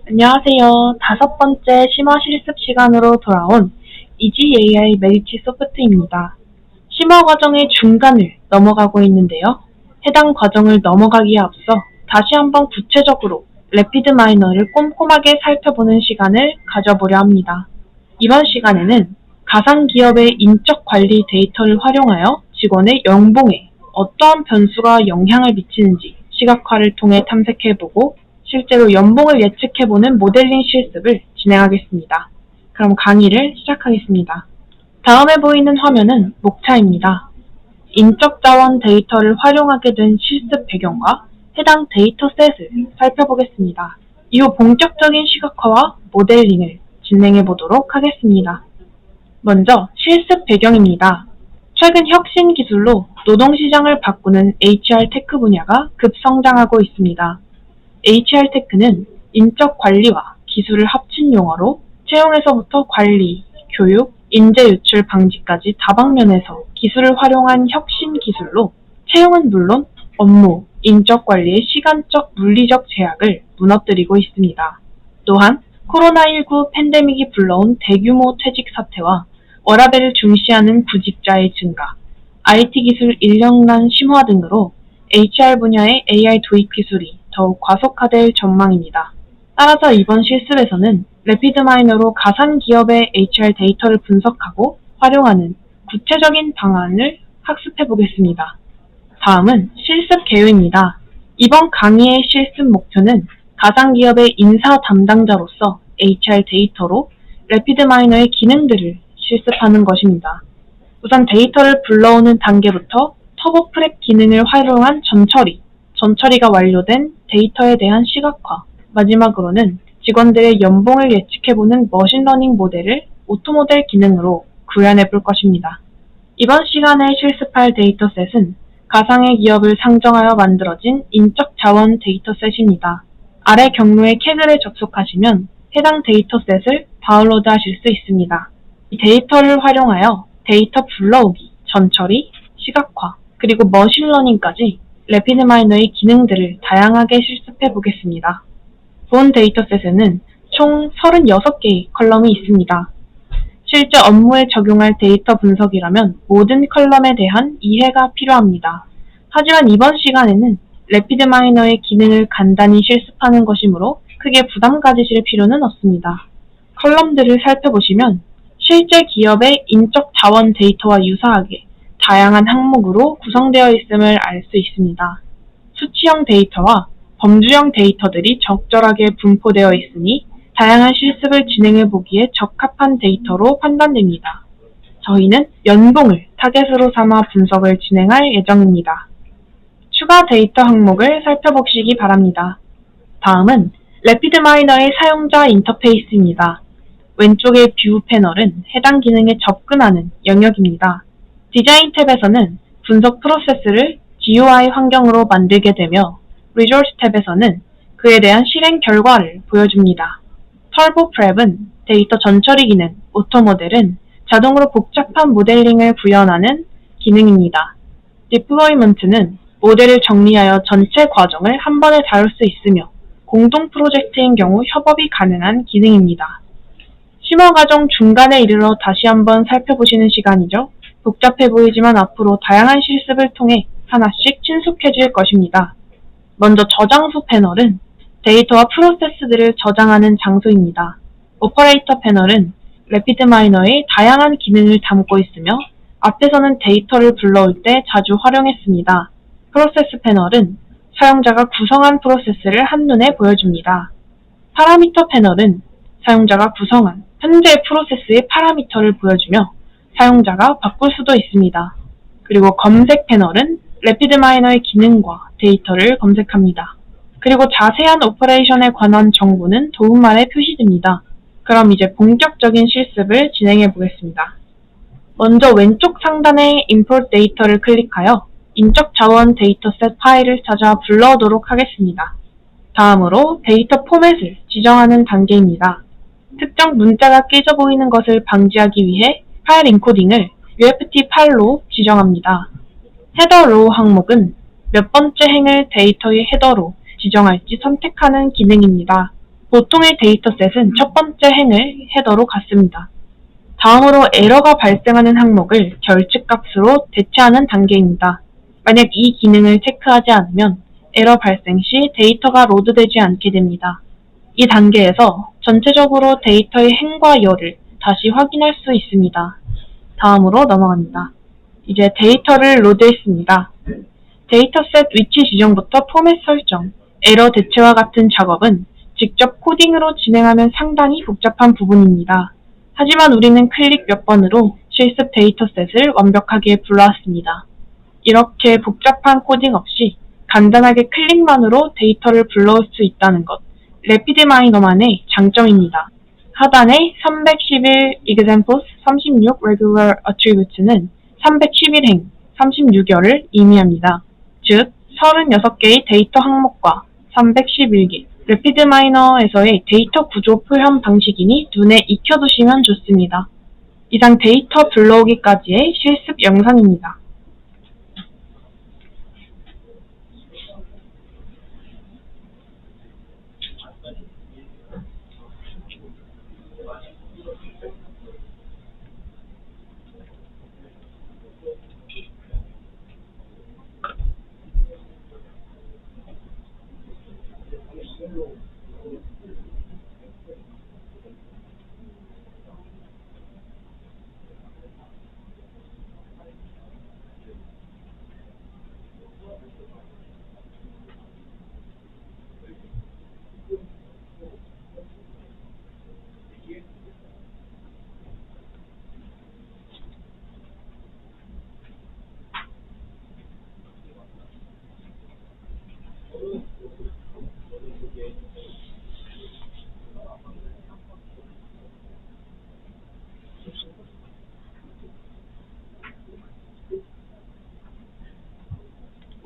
안녕하세요. 5번째 심화 실습 시간으로 돌아온 EG AI 메디치 소프트입니다. 심화 과정의 중간을 넘어가고 있는데요. 해당 과정을 넘어가기에 앞서 다시 한번 구체적으로 래피드 마이너를 꼼꼼하게 살펴보는 시간을 가져보려 합니다. 이번 시간에는 가상 기업의 인적 관리 데이터를 활용하여 직원의 연봉에 어떠한 변수가 영향을 미치는지 시각화를 통해 탐색해보고 실제로 연봉을 예측해보는 모델링 실습을 진행하겠습니다. 그럼 강의를 시작하겠습니다. 다음에 보이는 화면은 목차입니다. 인적 자원 데이터를 활용하게 된 실습 배경과 해당 데이터셋을 살펴보겠습니다. 이후 본격적인 시각화와 모델링을 진행해 보도록 하겠습니다. 먼저 실습 배경입니다. 최근 혁신 기술로 노동시장을 바꾸는 HR 테크 분야가 급성장하고 있습니다. HR 테크는 인적 관리와 기술을 합친 용어로 채용에서부터 관리, 교육, 인재 유출 방지까지 다방면에서 기술을 활용한 혁신 기술로 채용은 물론 업무, 인적 관리의 시간적, 물리적 제약을 무너뜨리고 있습니다. 또한 코로나19 팬데믹이 불러온 대규모 퇴직 사태와 워라밸을 중시하는 구직자의 증가, IT 기술 인력난 심화 등으로 HR 분야의 AI 도입 기술이 더욱 과속화될 전망입니다. 따라서 이번 실습에서는 래피드 마이너로 가상 기업의 HR 데이터를 분석하고 활용하는 구체적인 방안을 학습해 보겠습니다. 다음은 실습 개요입니다. 이번 강의의 실습 목표는 가상 기업의 인사 담당자로서 HR 데이터로 래피드 마이너의 기능들을 실습하는 것입니다. 우선 데이터를 불러오는 단계부터 터보 프랩 기능을 활용한 전처리가 완료된 데이터에 대한 시각화, 마지막으로는 직원들의 연봉을 예측해보는 머신러닝 모델을 오토모델 기능으로 구현해 볼 것입니다. 이번 시간에 실습할 데이터셋은 가상의 기업을 상정하여 만들어진 인적 자원 데이터셋입니다. 아래 경로의 캐글에 접속하시면 해당 데이터셋을 다운로드 하실 수 있습니다. 이 데이터를 활용하여 데이터 불러오기, 전처리, 시각화, 그리고 머신러닝까지 래피드 마이너의 기능들을 다양하게 실습해 보겠습니다. 본 데이터셋에는 총 36개의 컬럼이 있습니다. 실제 업무에 적용할 데이터 분석이라면 모든 컬럼에 대한 이해가 필요합니다. 하지만 이번 시간에는 래피드 마이너의 기능을 간단히 실습하는 것이므로 크게 부담 가지실 필요는 없습니다. 컬럼들을 살펴보시면 실제 기업의 인적 자원 데이터와 유사하게 다양한 항목으로 구성되어 있음을 알 수 있습니다. 수치형 데이터와 범주형 데이터들이 적절하게 분포되어 있으니 다양한 실습을 진행해 보기에 적합한 데이터로 판단됩니다. 저희는 연봉을 타겟으로 삼아 분석을 진행할 예정입니다. 추가 데이터 항목을 살펴보시기 바랍니다. 다음은 래피드 마이너의 사용자 인터페이스입니다. 왼쪽의 뷰 패널은 해당 기능에 접근하는 영역입니다. 디자인 탭에서는 분석 프로세스를 GUI 환경으로 만들게 되며 Resource 탭에서는 그에 대한 실행 결과를 보여줍니다. 터보 프랩은 데이터 전처리 기능, 오토모델은 자동으로 복잡한 모델링을 구현하는 기능입니다. 디플로이먼트는 모델을 정리하여 전체 과정을 한 번에 다룰 수 있으며 공동 프로젝트인 경우 협업이 가능한 기능입니다. 심화 과정 중간에 이르러 다시 한번 살펴보시는 시간이죠. 복잡해 보이지만 앞으로 다양한 실습을 통해 하나씩 친숙해질 것입니다. 먼저 저장소 패널은 데이터와 프로세스들을 저장하는 장소입니다. 오퍼레이터 패널은 래피드 마이너의 다양한 기능을 담고 있으며 앞에서는 데이터를 불러올 때 자주 활용했습니다. 프로세스 패널은 사용자가 구성한 프로세스를 한눈에 보여줍니다. 파라미터 패널은 사용자가 구성한 현재 프로세스의 파라미터를 보여주며 사용자가 바꿀 수도 있습니다. 그리고 검색 패널은 래피드 마이너의 기능과 데이터를 검색합니다. 그리고 자세한 오퍼레이션에 관한 정보는 도움말에 표시됩니다. 그럼 이제 본격적인 실습을 진행해 보겠습니다. 먼저 왼쪽 상단의 Import 데이터를 클릭하여 인적 자원 데이터셋 파일을 찾아 불러오도록 하겠습니다. 다음으로 데이터 포맷을 지정하는 단계입니다. 특정 문자가 깨져 보이는 것을 방지하기 위해 파일 인코딩을 UFT8로 지정합니다. 헤더 로우 항목은 몇 번째 행을 데이터의 헤더로 지정할지 선택하는 기능입니다. 보통의 데이터셋은 첫 번째 행을 헤더로 갖습니다. 다음으로 에러가 발생하는 항목을 결측값으로 대체하는 단계입니다. 만약 이 기능을 체크하지 않으면 에러 발생 시 데이터가 로드되지 않게 됩니다. 이 단계에서 전체적으로 데이터의 행과 여를 다시 확인할 수 있습니다. 다음으로 넘어갑니다. 이제 데이터를 로드했습니다. 데이터셋 위치 지정부터 포맷 설정, 에러 대체와 같은 작업은 직접 코딩으로 진행하면 상당히 복잡한 부분입니다. 하지만 우리는 클릭 몇 번으로 실습 데이터셋을 완벽하게 불러왔습니다. 이렇게 복잡한 코딩 없이 간단하게 클릭만으로 데이터를 불러올 수 있다는 것, 래피드마이너만의 장점입니다. 하단의 311 examples, 36 regular attributes는 311행, 36열을 의미합니다. 즉, 36개의 데이터 항목과 311개, 래피드마이너에서의 데이터 구조 표현 방식이니 눈에 익혀두시면 좋습니다. 이상 데이터 불러오기까지의 실습 영상입니다.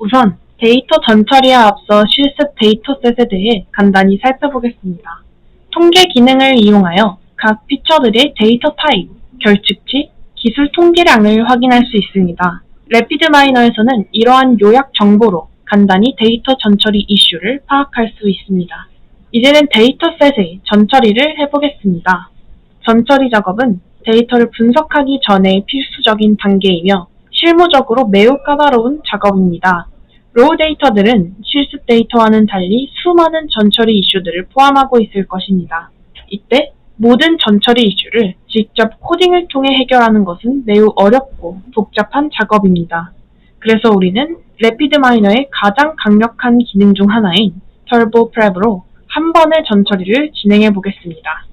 우선 데이터 전처리에 앞서 실습 데이터셋에 대해 간단히 살펴보겠습니다. 통계 기능을 이용하여 각 피처들의 데이터 타입, 결측치, 기술 통계량을 확인할 수 있습니다. 래피드마이너에서는 이러한 요약 정보로 간단히 데이터 전처리 이슈를 파악할 수 있습니다. 이제는 데이터셋의 전처리를 해보겠습니다. 전처리 작업은 데이터를 분석하기 전에 필수적인 단계이며 실무적으로 매우 까다로운 작업입니다. 로우 데이터들은 실습 데이터와는 달리 수많은 전처리 이슈들을 포함하고 있을 것입니다. 이때 모든 전처리 이슈를 직접 코딩을 통해 해결하는 것은 매우 어렵고 복잡한 작업입니다. 그래서 우리는 래피드마이너의 가장 강력한 기능 중 하나인 터보 프랩으로 한 번의 전처리를 진행해 보겠습니다.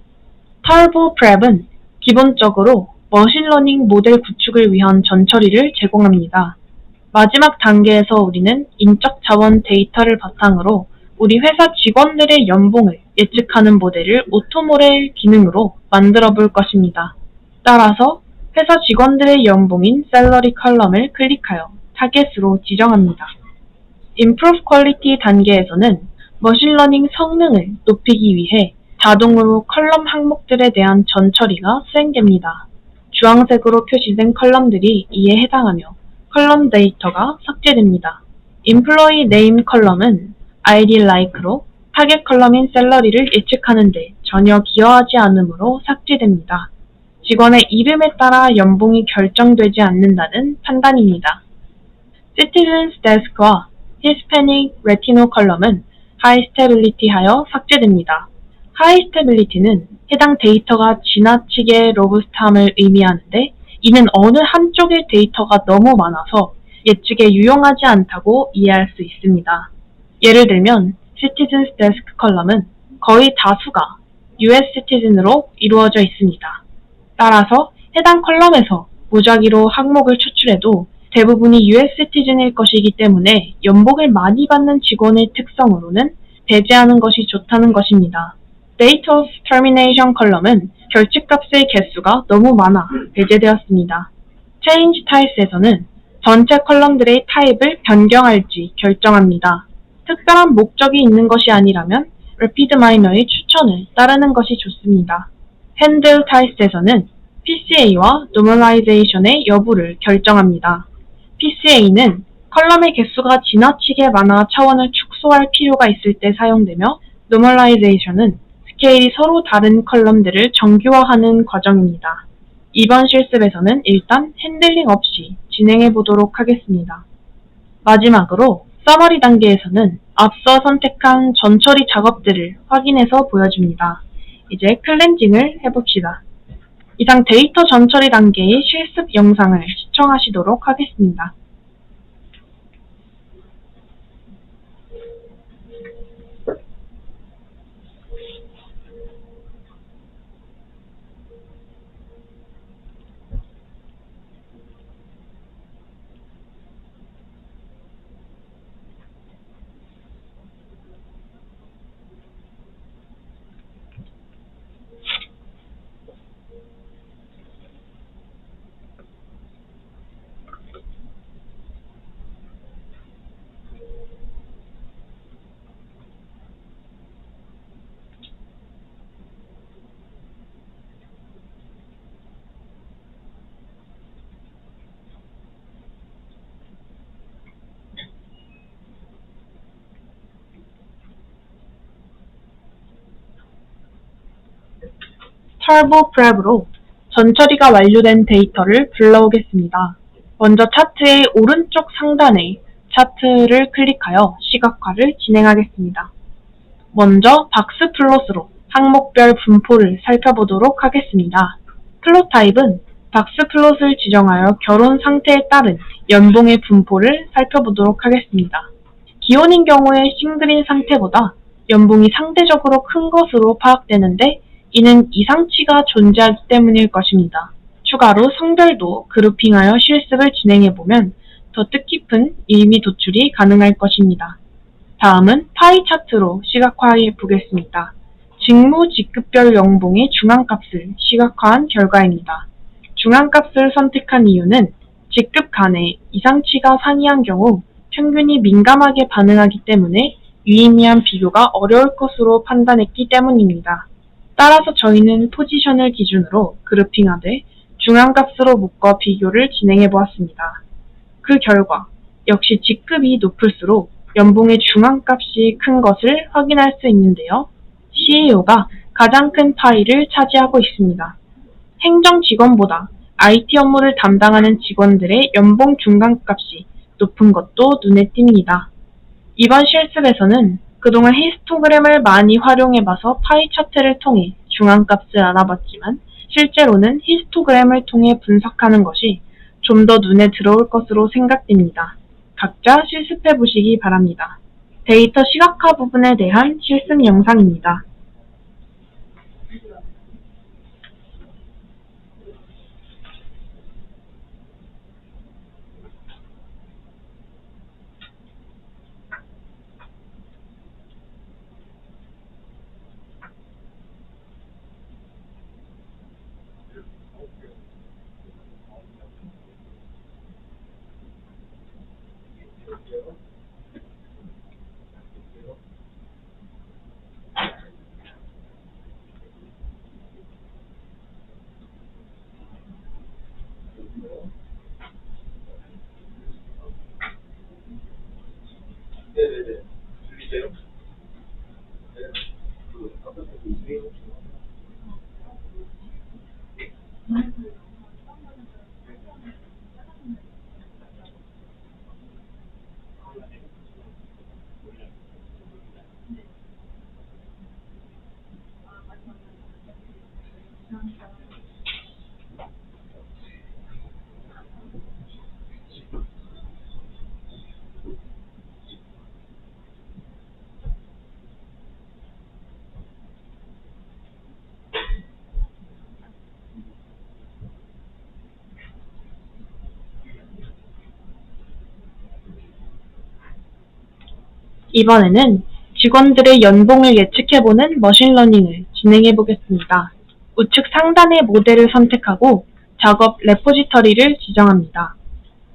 터보 프랩은 기본적으로 머신러닝 모델 구축을 위한 전처리를 제공합니다. 마지막 단계에서 우리는 인적 자원 데이터를 바탕으로 우리 회사 직원들의 연봉을 예측하는 모델을 오토모델 기능으로 만들어 볼 것입니다. 따라서 회사 직원들의 연봉인 셀러리 컬럼을 클릭하여 타겟으로 지정합니다. Improve Quality 단계에서는 머신러닝 성능을 높이기 위해 자동으로 컬럼 항목들에 대한 전처리가 수행됩니다. 주황색으로 표시된 컬럼들이 이에 해당하며 컬럼 데이터가 삭제됩니다. Employee Name 컬럼은 ID like로 타겟 컬럼인 셀러리를 예측하는 데 전혀 기여하지 않으므로 삭제됩니다. 직원의 이름에 따라 연봉이 결정되지 않는다는 판단입니다. Citizens Desk와 Hispanic Latino 컬럼은 High Stability 하여 삭제됩니다. High Stability는 해당 데이터가 지나치게 로부스트함을 의미하는데 이는 어느 한쪽의 데이터가 너무 많아서 예측에 유용하지 않다고 이해할 수 있습니다. 예를 들면 Citizens Desk 컬럼은 거의 다수가 US Citizen으로 이루어져 있습니다. 따라서 해당 컬럼에서 무작위로 항목을 추출해도 대부분이 US Citizen일 것이기 때문에 연봉을 많이 받는 직원의 특성으로는 배제하는 것이 좋다는 것입니다. Date of Termination 컬럼은 결측값의 개수가 너무 많아 배제되었습니다. Change Types에서는 전체 컬럼들의 타입을 변경할지 결정합니다. 특별한 목적이 있는 것이 아니라면 래피드마이너의 추천을 따르는 것이 좋습니다. Handle Types에서는 PCA와 Normalization의 여부를 결정합니다. PCA는 컬럼의 개수가 지나치게 많아 차원을 축소할 필요가 있을 때 사용되며 Normalization은 스케일이 서로 다른 컬럼들을 정규화하는 과정입니다. 이번 실습에서는 일단 핸들링 없이 진행해 보도록 하겠습니다. 마지막으로 서머리 단계에서는 앞서 선택한 전처리 작업들을 확인해서 보여줍니다. 이제 클렌징을 해봅시다. 이상 데이터 전처리 단계의 실습 영상을 시청하시도록 하겠습니다. 터보 프랩으로 전처리가 완료된 데이터를 불러오겠습니다. 먼저 차트의 오른쪽 상단에 차트를 클릭하여 시각화를 진행하겠습니다. 먼저 박스 플롯으로 항목별 분포를 살펴보도록 하겠습니다. 플롯 타입은 박스 플롯을 지정하여 결혼 상태에 따른 연봉의 분포를 살펴보도록 하겠습니다. 기혼인 경우에 싱글인 상태보다 연봉이 상대적으로 큰 것으로 파악되는데 이는 이상치가 존재하기 때문일 것입니다. 추가로 성별도 그룹핑하여 실습을 진행해보면 더 뜻깊은 의미 도출이 가능할 것입니다. 다음은 파이 차트로 시각화해 보겠습니다. 직무 직급별 연봉의 중앙값을 시각화한 결과입니다. 중앙값을 선택한 이유는 직급 간에 이상치가 상이한 경우 평균이 민감하게 반응하기 때문에 유의미한 비교가 어려울 것으로 판단했기 때문입니다. 따라서 저희는 포지션을 기준으로 그룹핑하되 중앙값으로 묶어 비교를 진행해 보았습니다. 그 결과 역시 직급이 높을수록 연봉의 중앙값이 큰 것을 확인할 수 있는데요. CAO가 가장 큰 파이를 차지하고 있습니다. 행정 직원보다 IT 업무를 담당하는 직원들의 연봉 중간값이 높은 것도 눈에 띕니다. 이번 실습에서는 그동안 히스토그램을 많이 활용해봐서 파이 차트를 통해 중앙값을 알아봤지만 실제로는 히스토그램을 통해 분석하는 것이 좀 더 눈에 들어올 것으로 생각됩니다. 각자 실습해 보시기 바랍니다. 데이터 시각화 부분에 대한 실습 영상입니다. 이번에는 직원들의 연봉을 예측해보는 머신러닝을 진행해보겠습니다. 우측 상단의 모델을 선택하고 작업 레포지터리를 지정합니다.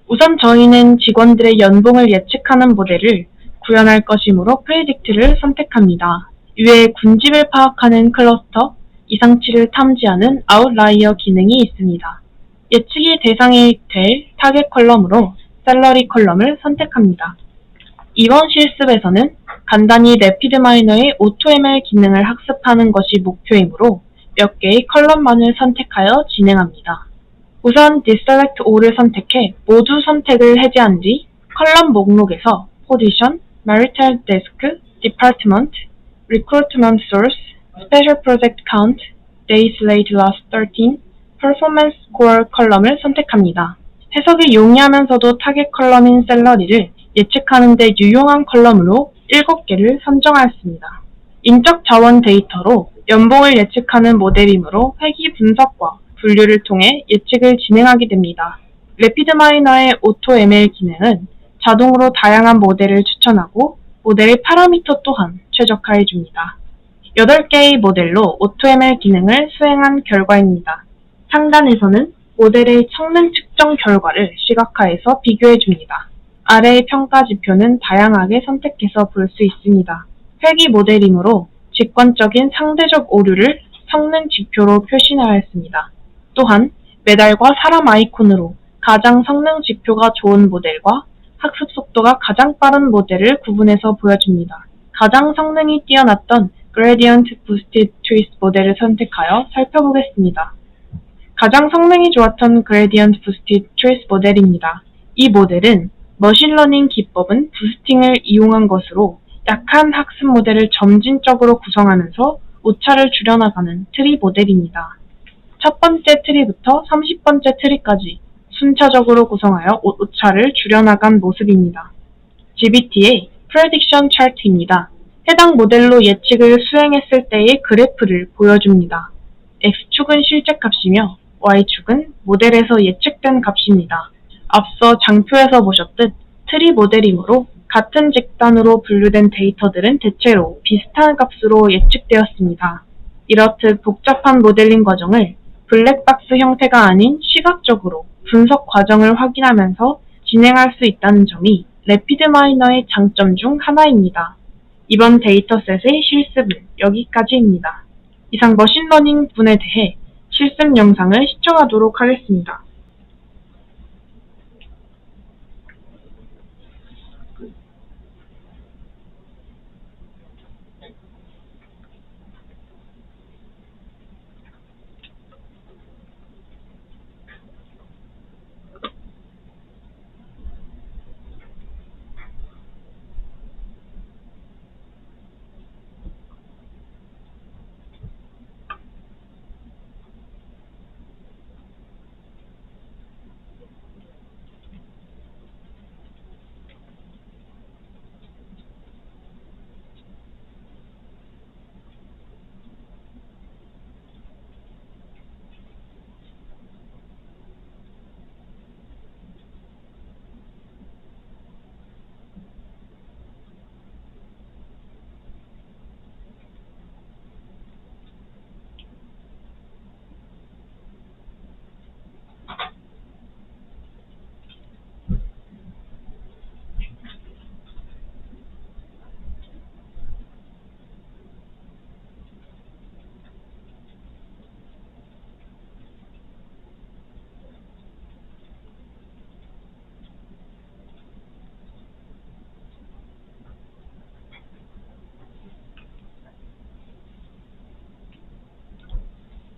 우선 저희는 직원들의 연봉을 예측하는 모델을 구현할 것이므로 프레딕트를 선택합니다. 위에 군집을 파악하는 클러스터, 이상치를 탐지하는 아웃라이어 기능이 있습니다. 예측이 대상이 될 타겟 컬럼으로 셀러리 컬럼을 선택합니다. 이번 실습에서는 간단히 래피드마이너의 AutoML 기능을 학습하는 것이 목표이므로 몇 개의 컬럼만을 선택하여 진행합니다. 우선 Deselect All을 선택해 모두 선택을 해제한 뒤 컬럼 목록에서 Position, Marital Desk, Department, Recruitment Source, Special Project Count, Days Late Last 13, Performance Score 컬럼을 선택합니다. 해석이 용이하면서도 타겟 컬럼인 샐러리를 예측하는 데 유용한 컬럼으로 7개를 선정하였습니다. 인적 자원 데이터로 연봉을 예측하는 모델이므로 회귀 분석과 분류를 통해 예측을 진행하게 됩니다. 래피드마이너의 AutoML 기능은 자동으로 다양한 모델을 추천하고 모델의 파라미터 또한 최적화해줍니다. 8개의 모델로 AutoML 기능을 수행한 결과입니다. 상단에서는 모델의 성능 측정 결과를 시각화해서 비교해줍니다. 아래의 평가 지표는 다양하게 선택해서 볼 수 있습니다. 회귀 모델이므로 직관적인 상대적 오류를 성능 지표로 표시하였습니다. 또한 메달과 사람 아이콘으로 가장 성능 지표가 좋은 모델과 학습 속도가 가장 빠른 모델을 구분해서 보여줍니다. 가장 성능이 뛰어났던 Gradient Boosted Twist 모델을 선택하여 살펴보겠습니다. 가장 성능이 좋았던 Gradient Boosted Twist 모델입니다. 이 모델은 머신러닝 기법은 부스팅을 이용한 것으로 약한 학습 모델을 점진적으로 구성하면서 오차를 줄여나가는 트리 모델입니다. 첫 번째 트리부터 30번째 트리까지 순차적으로 구성하여 오차를 줄여나간 모습입니다. GBT의 Prediction Chart입니다. 해당 모델로 예측을 수행했을 때의 그래프를 보여줍니다. X축은 실제값이며 Y축은 모델에서 예측된 값입니다. 앞서 장표에서 보셨듯 트리 모델이므로 같은 집단으로 분류된 데이터들은 대체로 비슷한 값으로 예측되었습니다. 이렇듯 복잡한 모델링 과정을 블랙박스 형태가 아닌 시각적으로 분석 과정을 확인하면서 진행할 수 있다는 점이 래피드마이너의 장점 중 하나입니다. 이번 데이터셋의 실습은 여기까지입니다. 이상 머신러닝 부분에 대해 실습 영상을 시청하도록 하겠습니다.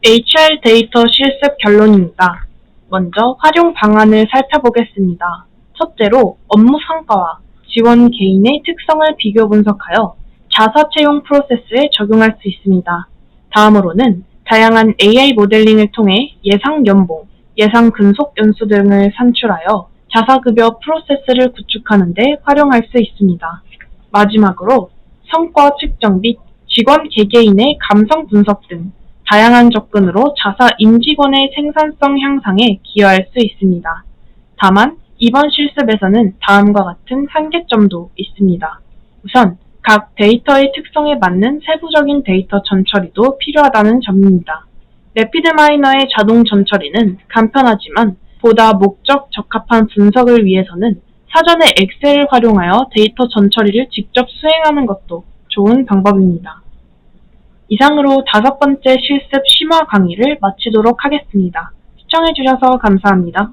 HR 데이터 실습 결론입니다. 먼저 활용 방안을 살펴보겠습니다. 첫째로 업무 성과와 지원 개인의 특성을 비교 분석하여 자사 채용 프로세스에 적용할 수 있습니다. 다음으로는 다양한 AI 모델링을 통해 예상 연봉, 예상 근속 연수 등을 산출하여 자사급여 프로세스를 구축하는 데 활용할 수 있습니다. 마지막으로 성과 측정 및 직원 개개인의 감성 분석 등 다양한 접근으로 자사 임직원의 생산성 향상에 기여할 수 있습니다. 다만 이번 실습에서는 다음과 같은 한계점도 있습니다. 우선 각 데이터의 특성에 맞는 세부적인 데이터 전처리도 필요하다는 점입니다. 래피드마이너의 자동 전처리는 간편하지만 보다 목적 적합한 분석을 위해서는 사전에 엑셀을 활용하여 데이터 전처리를 직접 수행하는 것도 좋은 방법입니다. 이상으로 5번째 실습 심화 강의를 마치도록 하겠습니다. 시청해주셔서 감사합니다.